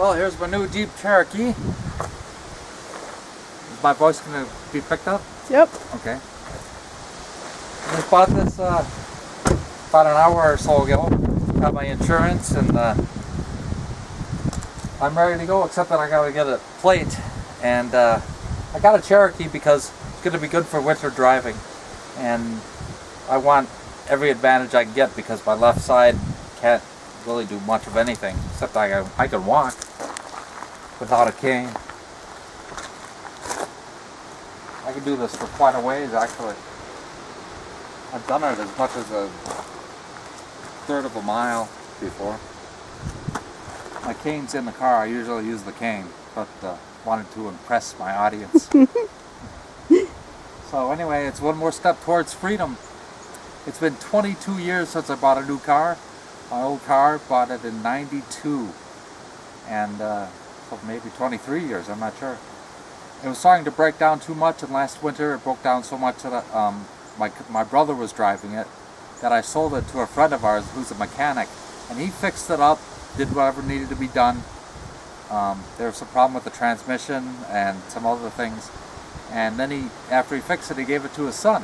Well, here's my new Jeep Cherokee. Is my voice going to be picked up? Yep. Okay. I just bought this about an hour or so ago. Got my insurance and I'm ready to go, except that I got to get a plate. And I got a Cherokee because it's going to be good for winter driving. And I want every advantage I can get because my left side can't really do much of anything, except I can walk without a cane. I can do this for quite a ways, actually. I've done it as much as a third of a mile before. My cane's in the car. I usually use the cane, but wanted to impress my audience. So anyway, it's one more step towards freedom. It's been 22 years since I bought a new car. My old car, bought it in '92, and so maybe 23 years, I'm not sure. It was starting to break down too much, and last winter it broke down so much that my brother was driving it, that I sold it to a friend of ours who's a mechanic, and he fixed it up, did whatever needed to be done. There was some problem with the transmission and some other things, and then after he fixed it, he gave it to his son.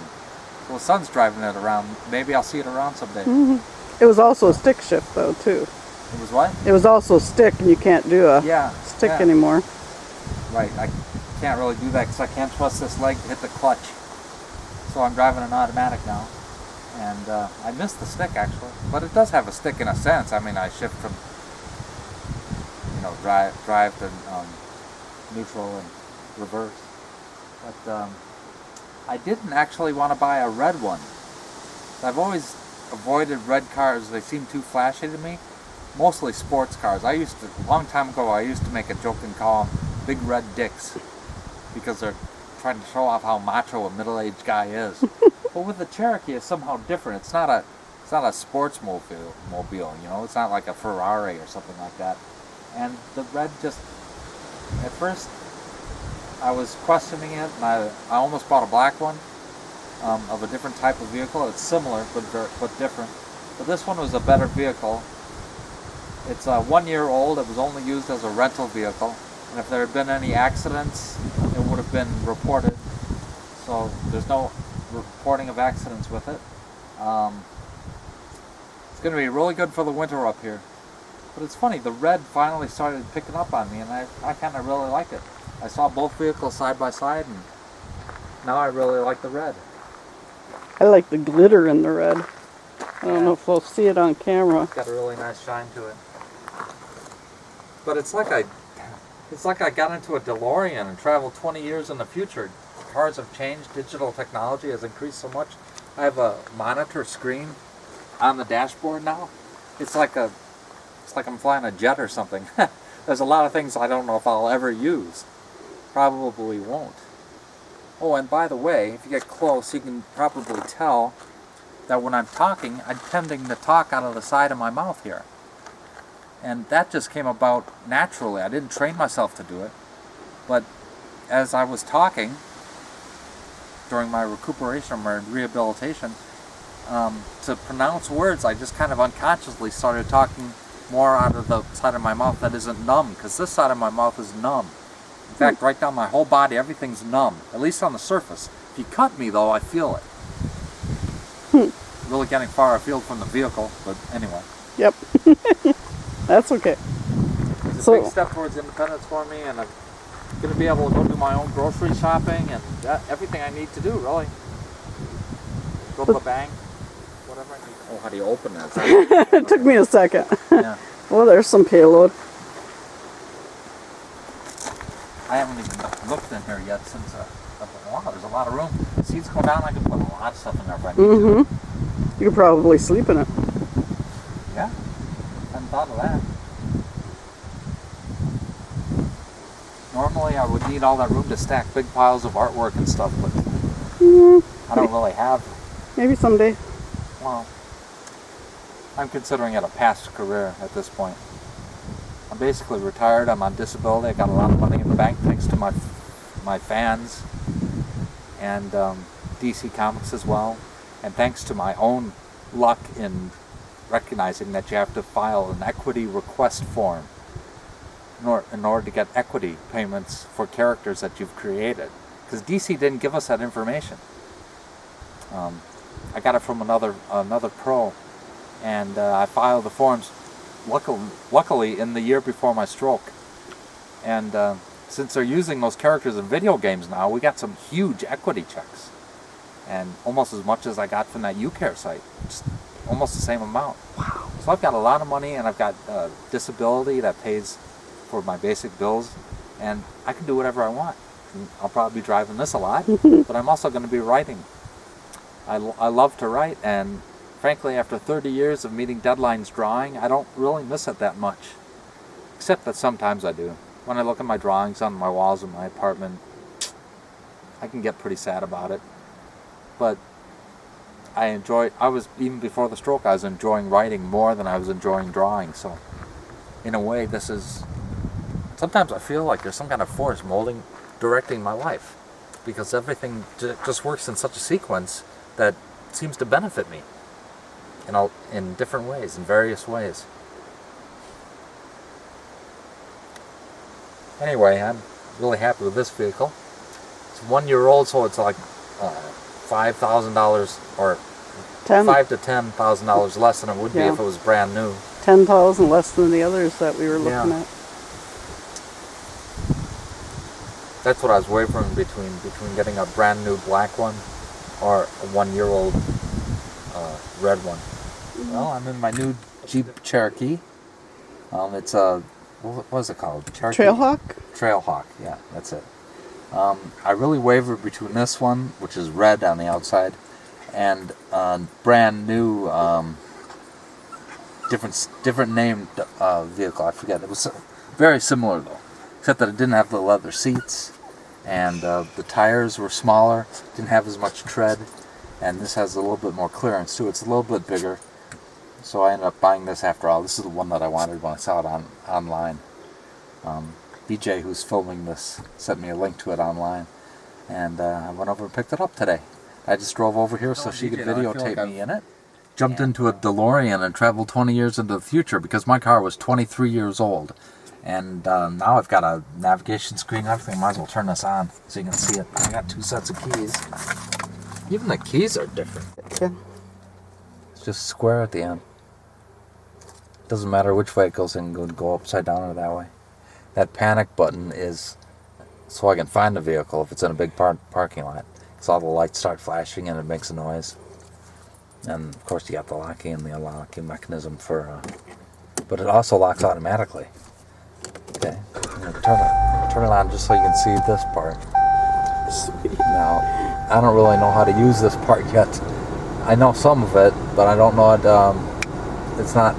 So his son's driving it around. Maybe I'll see it around someday. Mm-hmm. It was also a stick shift though too. It was what? It was also stick, and you can't do a stick anymore. Right, I can't really do that because I can't trust this leg to hit the clutch. So I'm driving an automatic now. And I missed the stick actually. But it does have a stick in a sense. I mean, I shift from, drive to neutral and reverse. But I didn't actually want to buy a red one. I've always avoided red cars. They seem too flashy to me. Mostly sports cars. A long time ago, I used to make a joke and call them big red dicks because they're trying to show off how macho a middle-aged guy is. But with the Cherokee, it's somehow different. It's not a sports mobile, It's not like a Ferrari or something like that. And the red just, at first, I was questioning it, and I almost bought a black one. Of a different type of vehicle. It's similar but different. But this one was a better vehicle. It's 1 year old. It was only used as a rental vehicle, and if there had been any accidents, it would have been reported. So there's no reporting of accidents with it. It's going to be really good for the winter up here. But it's funny, the red finally started picking up on me, and I kind of really like it. I saw both vehicles side by side, and now I really like the red. I like the glitter in the red. I don't know if we'll see it on camera. It's got a really nice shine to it. But it's like I got into a DeLorean and traveled 20 years in the future. Cars have changed. Digital technology has increased so much. I have a monitor screen on the dashboard now. It's like I'm flying a jet or something. There's a lot of things I don't know if I'll ever use. Probably won't. Oh, and by the way, if you get close, you can probably tell that when I'm talking, I'm tending to talk out of the side of my mouth here. And that just came about naturally. I didn't train myself to do it. But as I was talking, during my recuperation or my rehabilitation, to pronounce words, I just kind of unconsciously started talking more out of the side of my mouth that isn't numb, because this side of my mouth is numb. In fact, right down my whole body, everything's numb, at least on the surface. If you cut me, though, I feel it. Really getting far afield from the vehicle, but anyway. Yep. That's okay. It's a big step towards independence for me, and I'm going to be able to go do my own grocery shopping and everything I need to do, really. Go to the bank, whatever I need. Oh, how do you open that? It took me a second. Yeah. Well, there's some payload. I haven't even looked in here yet since, wow, there's a lot of room. The seats go down, I can put a lot of stuff in there if I need to. You could probably sleep in it. Yeah, hadn't thought of that. Normally I would need all that room to stack big piles of artwork and stuff, but I don't really have. Maybe someday. Well, I'm considering it a past career at this point. I'm basically retired. I'm on disability. I got a lot of money in the bank thanks to my fans and DC Comics as well, and thanks to my own luck in recognizing that you have to file an equity request form in order to get equity payments for characters that you've created. Because DC didn't give us that information. I got it from another pro, and I filed the forms. Luckily, in the year before my stroke, and since they're using those characters in video games now, we got some huge equity checks, and almost as much as I got from that UCare site, just almost the same amount. Wow! So I've got a lot of money, and I've got disability that pays for my basic bills, and I can do whatever I want. And I'll probably be driving this a lot, but I'm also going to be writing. I love to write, and frankly, after 30 years of meeting deadlines drawing, I don't really miss it that much. Except that sometimes I do. When I look at my drawings on my walls in my apartment, I can get pretty sad about it. But even before the stroke, I was enjoying writing more than I was enjoying drawing. So, in a way, sometimes I feel like there's some kind of force directing my life. Because everything just works in such a sequence that seems to benefit me in different ways, in various ways. Anyway, I'm really happy with this vehicle. It's 1 year old, so it's like $5,000 or $5,000 to $10,000 less than it would be if it was brand new. 10,000 less than the others that we were looking at. That's what I was wavering between getting a brand new black one or a 1 year old red one. Well, I'm in my new Jeep Cherokee. It's a, what is it called? Cherokee? Trailhawk? Trailhawk, yeah, that's it. I really wavered between this one, which is red on the outside, and brand new, different named vehicle. I forget. It was very similar though, except that it didn't have the leather seats, and the tires were smaller, didn't have as much tread, and this has a little bit more clearance too. It's a little bit bigger, so I ended up buying this after all. This is the one that I wanted when I saw it online. BJ, who's filming this, sent me a link to it online, and I went over and picked it up today. I just drove over here so she could videotape me in it. Jumped into a DeLorean and traveled 20 years into the future because my car was 23 years old. And now I've got a navigation screen and everything. Might as well turn this on so you can see it. I got 2 sets of keys. Even the keys are different. Yeah. It's just square at the end. Doesn't matter which way it goes in, go upside down or that way. That panic button is so I can find the vehicle if it's in a big parking lot. So all the lights start flashing and it makes a noise. And of course you got the locking and the unlocking mechanism for, but it also locks automatically. Okay, I'm gonna turn it on just so you can see this part. Sweet. Now, I don't really know how to use this part yet. I know some of it, but I don't know it. It's not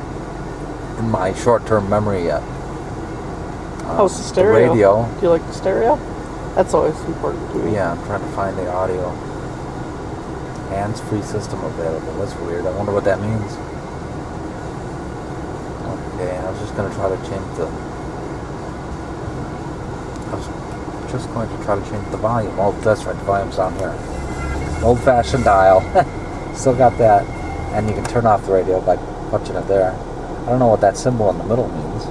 in my short-term memory yet. Oh, it's the stereo. The radio. Do you like the stereo? That's always important to me. Yeah, I'm trying to find the audio. Hands-free system available. That's weird. I wonder what that means. Okay, I was just going to try to change the volume. Oh, that's right. The volume's down here. Old-fashioned dial. Still got that. And you can turn off the radio by punching it there. I don't know what that symbol in the middle means.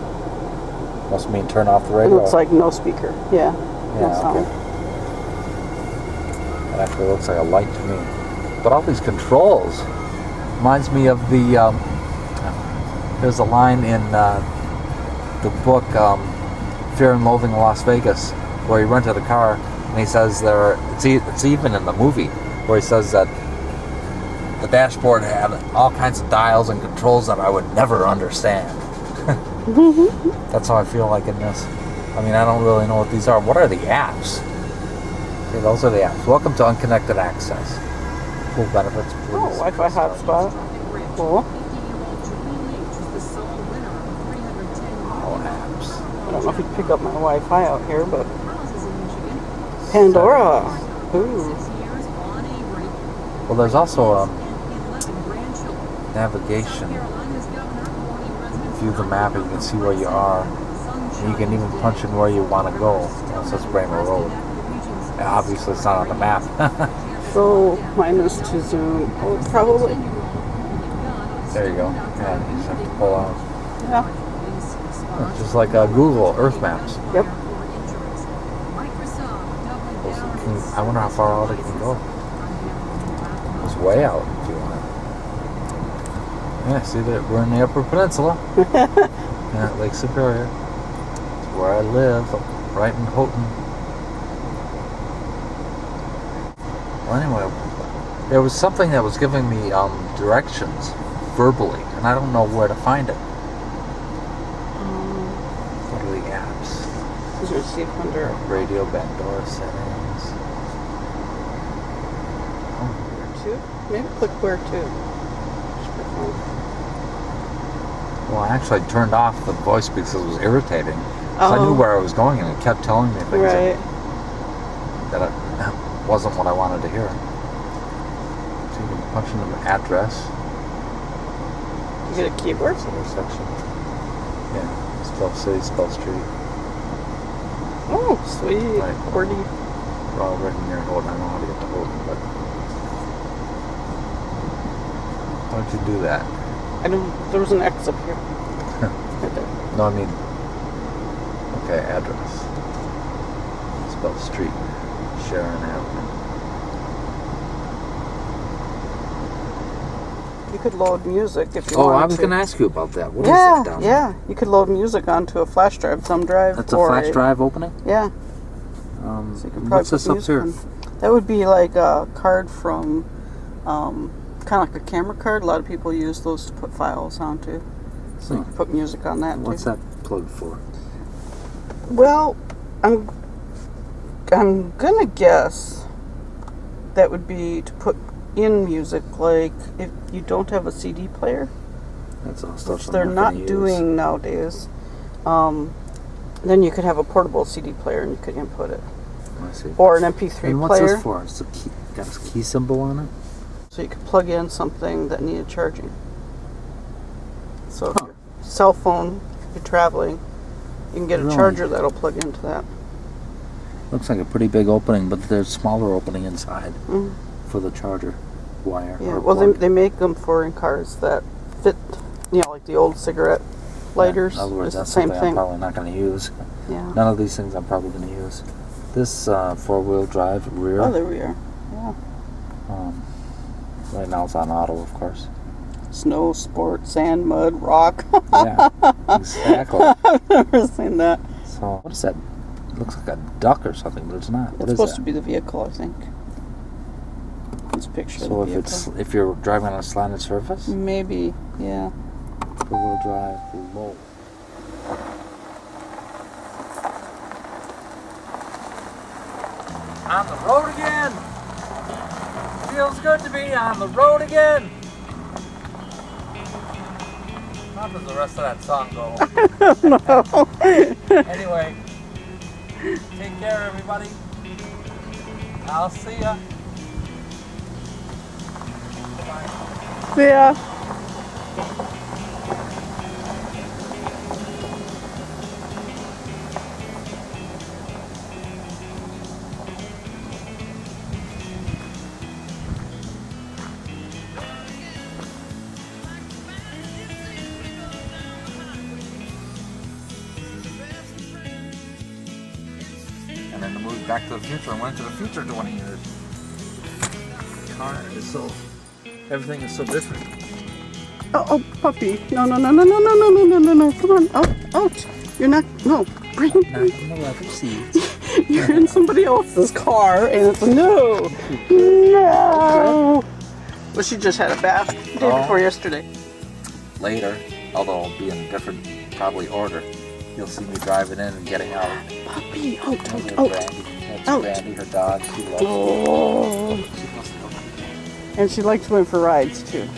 Must mean turn off the It radio. looks like no speaker. Yeah. No sound. Okay. It actually looks like a light to me. But all these controls reminds me of the. There's a line in the book Fear and Loathing in Las Vegas where he rented a car and he says it's even in the movie where he says that the dashboard had all kinds of dials and controls that I would never understand. That's how I feel like in this. I mean, I don't really know what these are. What are the apps? Okay, those are the apps. Welcome to Unconnected Access. Cool benefits, please. Oh, Wi-Fi hotspot. Cool. Oh, apps. I don't know if you can pick up my Wi-Fi out here, but Pandora. Ooh. Well, there's also navigation. View the map and you can see where you are. And you can even punch in where you want to go. It says Bramer Road. Obviously, it's not on the map. So, minus to zoom. Oh, probably. There you go. Yeah, you just have to pull out. Yeah. It's just like Google Earth Maps. Yep. I wonder how far out it can go. It's way out if you want. Yeah, see that we're in the Upper Peninsula. Yeah, Lake Superior. It's where I live, right in Houghton. Well, anyway, there was something that was giving me directions verbally, and I don't know where to find it. What are the apps? Is there a see under Radio backdoor settings. where to? Maybe click where to. Well, actually, I turned off the voice because it was irritating. So I knew where I was going, and it kept telling me things Right. that it wasn't what I wanted to hear. So you can punch in the address. You get a keyboard? Intersection. Yeah. Spell city, spell street. Oh, sweet. Right. QWERTY. They're all written near Houghton. I don't know how to get to Houghton, but why don't you do that? I don't. There was an X up here. Right there. No, I mean, okay, address. Spell street. Sharon Avenue. You could load music if you wanted to. I was going to ask you about that. What is Yeah, that down there? yeah. You could load music onto a flash drive, thumb drive. That's a or flash drive opening? Yeah. So you could What's probably this put up music here? on. That would be like a card from, kind of like a camera card. A lot of people use those to put files onto. So you can put music on that What's too. that plugged for? Well, I'm gonna guess that would be to put in music, like if you don't have a CD player, That's all stuff which I'm they're not gonna use. doing nowadays. Then you could have a portable CD player and you could input it, I see. or an MP3 And what's player. this for? It's a key, got a key symbol on it? So you could plug in something that needed charging. So if your cell phone, if you're traveling, you can get a Really? charger that'll plug into that. Looks like a pretty big opening, but there's a smaller opening inside Mm. for the charger wire. Yeah, or well, plug. they make them for in cars that fit, like the old cigarette lighters. In other words, it's that's the same something thing. I'm probably not going to use. Yeah. None of these things I'm probably going to use. This four-wheel drive rear. Oh, there we are. Yeah. Right now it's on auto, of course. Snow, sport, sand, mud, rock. Yeah, exactly. I've never seen that. So, what is that? It looks like a duck or something, but it's not. What It's is supposed that? to be the vehicle, I think. It's a picture So of the if you're driving on a slanted surface, maybe, yeah. four-wheel drive low. On the road again. Feels good to be on the road again. How does the rest of that song go? Anyway, take care, everybody. I'll see ya. Bye. Yeah. And then the movie Back to the Future and went to the future 20 years. Car is so, everything is so different. Oh, puppy. No. Come on. Oh, ouch. You're not, no. Not in the leather seats. You're in somebody else's car and it's no. No. Well, she just had a bath the day before yesterday. Later, although it'll be in a different, probably order, you'll see me driving in and getting out. Puppy, And out. there's Brandy. That's Ouch. Brandy, her dog. She loves Oh. it. She must love it. And she likes going for rides too.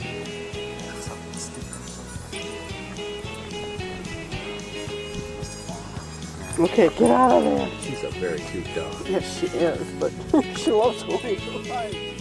Okay, get out of there. She's a very cute dog. Yes, she is, but she loves going for rides.